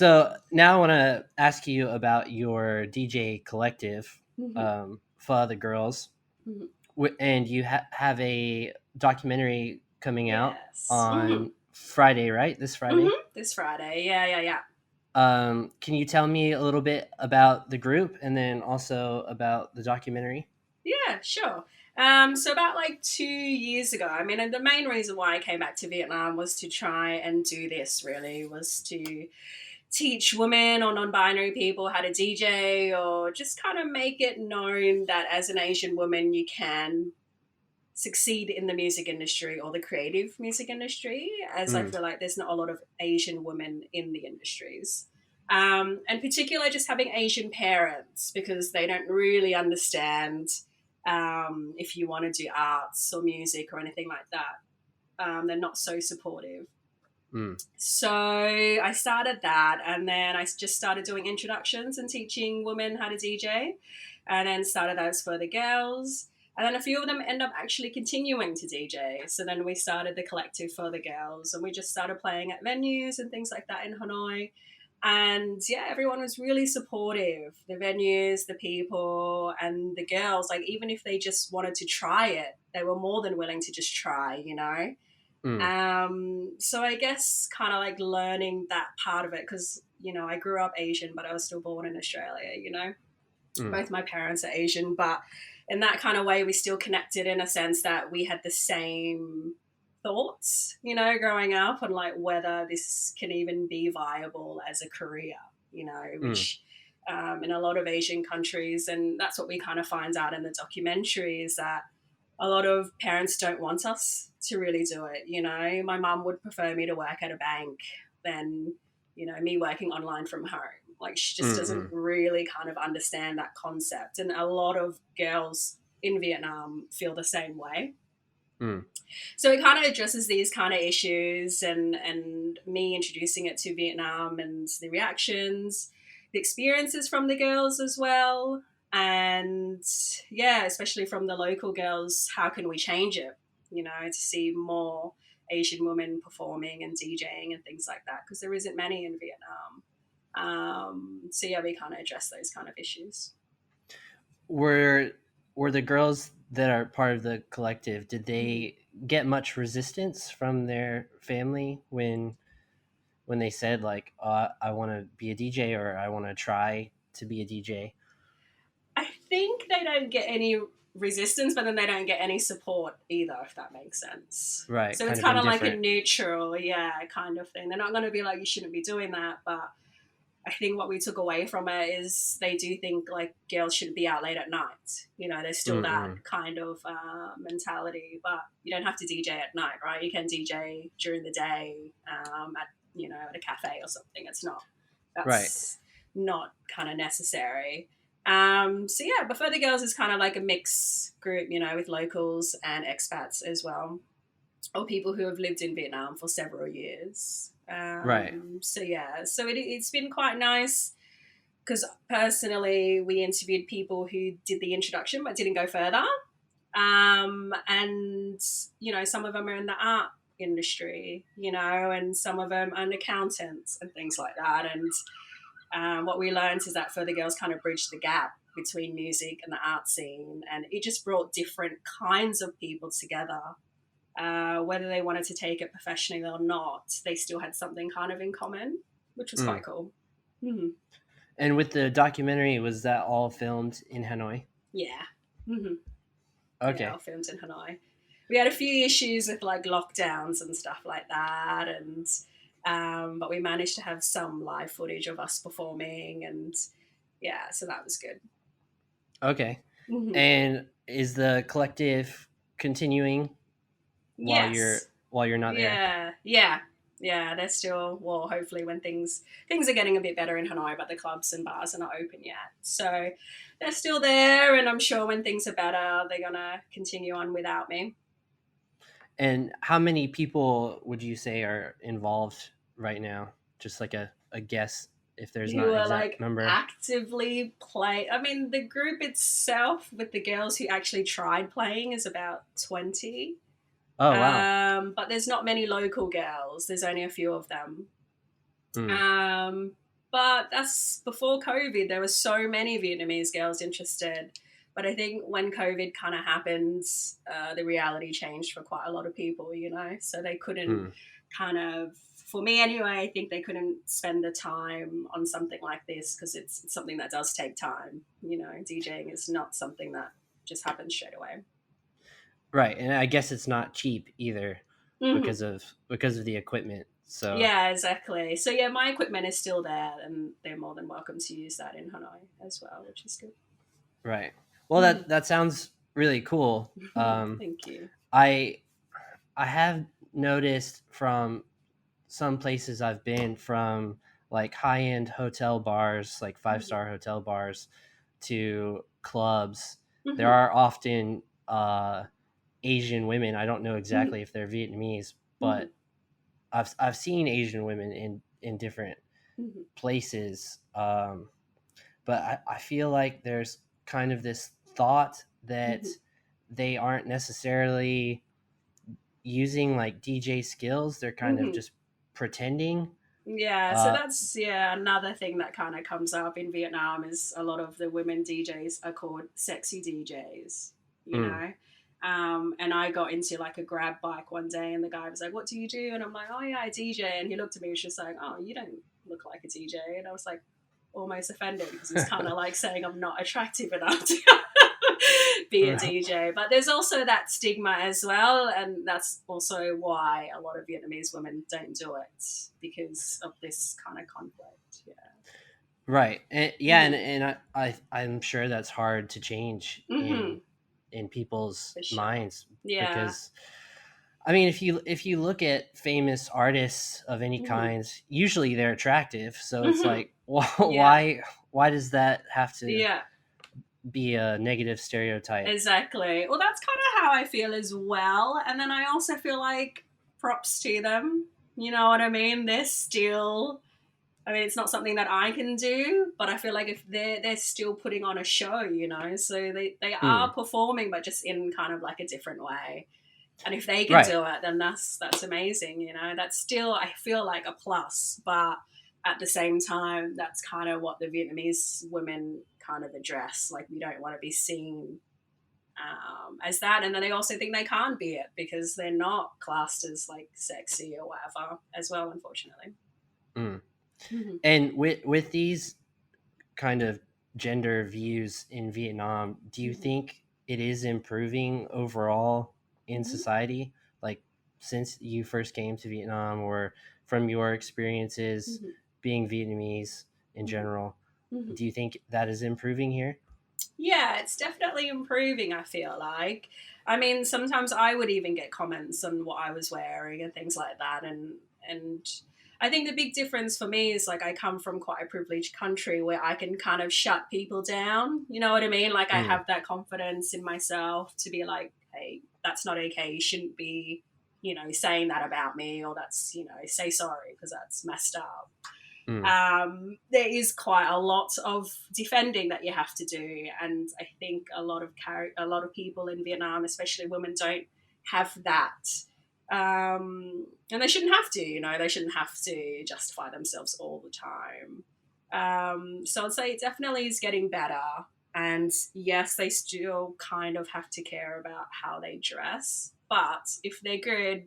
So now I want to ask you about your DJ collective, Hmm. Pho the Girls, Hmm. and you have a documentary coming out Yes. on Friday, right? This Friday. This Friday. Yeah, yeah, yeah. Can you tell me a little bit about the group and then also about the documentary? Yeah, sure. So about like 2 years ago, I mean, and the main reason why I came back to Vietnam was to try and do this. Really, was to teach women or non-binary people how to DJ, or just kind of make it known that as an Asian woman, you can succeed in the music industry or the creative music industry, as I Mm, feel like there's not a lot of Asian women in the industries. And particularly just having Asian parents, because they don't really understand if you want to do arts or music or anything like that. They're not so supportive. mm. So I started that, and then I just started doing introductions and teaching women how to DJ, and then started those for the girls. And then a few of them end up actually continuing to DJ. So then we started the collective for the girls, and we just started playing at venues and things like that in Hanoi. And yeah, everyone was really supportive. The venues, the people, and the girls. Like even if they just wanted to try it, they were more than willing to just try. Mm, So I guess kind of like learning that part of it, because I grew up Asian, but I was still born in Australia. mm. Both my parents are Asian, but in that kind of way, we still connected in a sense that we had the same thoughts, growing up, on like whether this can even be viable as a career, Mm. which in a lot of Asian countries, and that's what we kind of find out in the documentary, is that a lot of parents don't want us to really do it. My mum would prefer me to work at a bank than, me working online from home. Like she just Mm. doesn't Mm. really kind of understand that concept. And a lot of girls in Vietnam feel the same way. Mm. So it kind of addresses these kind of issues, and me introducing it to Vietnam and the reactions, the experiences from the girls as well. And yeah, especially from the local girls, how can we change it, to see more Asian women performing and DJing and things like that, because there isn't many in Vietnam. So yeah, we kind of address those kind of issues. Were were the girls that are part of the collective, did Mm-hmm. they get much resistance from their family when they said like, I want to be a DJ or I want to try to be a DJ? I think they don't get any resistance, but then they don't get any support either, if that makes sense. Right, So kind it's of kind of like a indifferent. neutral, yeah, kind of thing. They're not going to be like, you shouldn't be doing that. But I think what we took away from it is they do think like girls shouldn't be out late at night. There's still that Mm-mm. kind of mentality, but you don't have to DJ at night, right? You can DJ during the day at a cafe or something. Right. That's not kind of necessary. So yeah, but Further Girls is kind of like a mixed group, with locals and expats as well, or people who have lived in Vietnam for several years. Right. So yeah, so it's been quite nice, because personally we interviewed people who did the introduction but didn't go further. And some of them are in the art industry, and some of them are accountants and things like that. And what we learned is that Further Girls kind of bridged the gap between music and the art scene, and it just brought different kinds of people together. Whether they wanted to take it professionally or not, they still had something kind of in common, which was Mm. quite cool. Hmm. And with the documentary, was that all filmed in Hanoi? Yeah. Hmm. Yeah, Okay. our films in Hanoi. We had a few issues with like lockdowns and stuff like that, and but we managed to have some live footage of us performing, and yeah, so that was good. Okay. Hmm. And is the collective continuing while Yes. you're not there? Yeah. Yeah. Yeah. They're still, well, hopefully when things are getting a bit better in Hanoi, but the clubs and bars are not open yet. So they're still there, and I'm sure when things are better, they're gonna continue on without me. And how many people would you say are involved right now? Just like a guess, if there's Who not are exact like number. actively play. I mean, the group itself with the girls who actually tried playing is about 20. Oh wow. But there's not many local girls. There's only a few of them. Mm. Um, But that's before COVID. There were so many Vietnamese girls interested. But I think when COVID kind of happened, the reality changed for quite a lot of people, you know? So they couldn't Mm. kind of, for me anyway, I think they couldn't spend the time on something like this because it's something that does take time. You know, DJing is not something that just happens straight away. Right, and I guess it's not cheap either Hmm. because of the equipment. So Yeah, exactly. So yeah, my equipment is still there, and they're more than welcome to use that in Hanoi as well, which is good. right. Well, Mm. that sounds really cool. Thank you. I I have noticed from some places I've been, from like high end hotel bars, like Hmm. five-star hotel bars, to clubs, there Hmm. are often Asian women. I don't know Hmm. exactly if they're Vietnamese, Hmm. but I've seen Asian women in different Hmm. places. But I feel like there's kind of this thought that Hmm. they aren't necessarily using like DJ skills. They're kind of Hmm. just pretending. Yeah, so Uh, that's yeah another thing that kind of comes up in Vietnam is a lot of the women DJs are called sexy DJs, you mm, know. And I got into like a grab bike one day, and the guy was like, "What do you do?" And I'm like, "Oh yeah, I DJ." And he looked at me, and was just like, "Oh, you don't look like a DJ." And I was like, almost offended because he's kind of like saying I'm not attractive enough to be a DJ. But there's also that stigma as well, and that's also why a lot of Vietnamese women don't do it because of this kind of conflict. Yeah. right. And, yeah, Mm-hmm. and I'm sure that's hard to change Mm-hmm. in people's For sure. minds, Yeah. because I mean, if you look at famous artists of any Mm-hmm. kinds, usually they're attractive. So it's Mm-hmm. like, Yeah. why does that have to Yeah. be a negative stereotype? Exactly. Well, that's kind of how I feel as well. And then I also feel like props to them. You know what I mean? They're still. I mean, it's not something that I can do, but I feel like if they're still putting on a show, you know, so they Mm, are performing, but just in kind of like a different way. And if they can right. do it, then that's amazing, you know. That's still I feel like a plus, but at the same time, that's kind of what the Vietnamese women kind of address. Like we don't want to be seen as that, and then they also think they can't be it because they're not classed as like sexy or whatever as well, unfortunately. Mm. Mm-hmm. And with these kind of gender views in Vietnam, do you Mm-hmm. think it is improving overall in Mm-hmm. society? Like since you first came to Vietnam, or from your experiences Mm-hmm. being Vietnamese in Mm-hmm. general, Mm-hmm. do you think that is improving here? Yeah, it's definitely improving, I feel like. I mean, sometimes I would even get comments on what I was wearing and things like that, and I think the big difference for me is like I come from quite a privileged country where I can kind of shut people down. You know what I mean? Like I Mm, have that confidence in myself to be like, "Hey, that's not okay. You shouldn't be, you know, saying that about me, or that's, you know, say sorry because that's messed up." mm, There is quite a lot of defending that you have to do, and I think a lot of people in Vietnam, especially women, don't have that, and they shouldn't have to. You know, they shouldn't have to justify themselves all the time. So I'd say it definitely is getting better. And yes, they still kind of have to care about how they dress, but if they're good,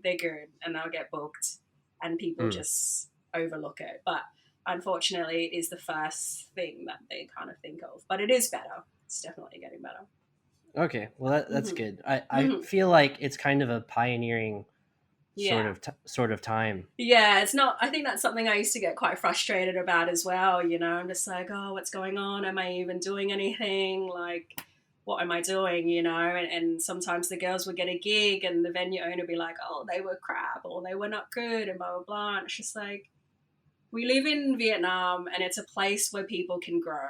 and they'll get booked, and people mm. just overlook it. But unfortunately, it is the first thing that they kind of think of. But it is better. It's definitely getting better. Okay, well that's Mm-hmm. good. I Mm-hmm. feel like it's kind of a pioneering Yeah. sort of time. Yeah, it's not. I think that's something I used to get quite frustrated about as well. You know, I'm just like, oh, what's going on? Am I even doing anything? Like, what am I doing? You know, and sometimes the girls would get a gig and the venue owner would be like, oh, they were crap or they were not good and blah, blah, blah. And it's just like, we live in Vietnam and it's a place where people can grow,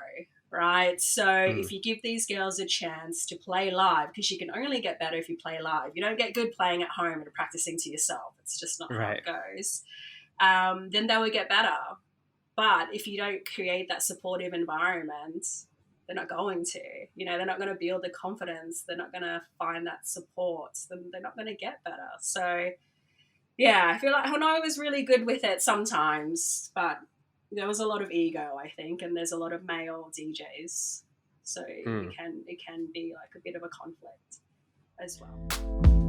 right? So Mm, if you give these girls a chance to play live, because you can only get better if you play live, you don't get good playing at home and practicing to yourself. It's just not how right. it goes. Then they will get better. But if you don't create that supportive environment, they're not going to. You know, they're not going to build the confidence. They're not going to find that support. Then they're not going to get better. So yeah, I feel like Hanoi was really good with it sometimes, but there was a lot of ego, I think, and there's a lot of male DJs, so Mm. it can be like a bit of a conflict as well.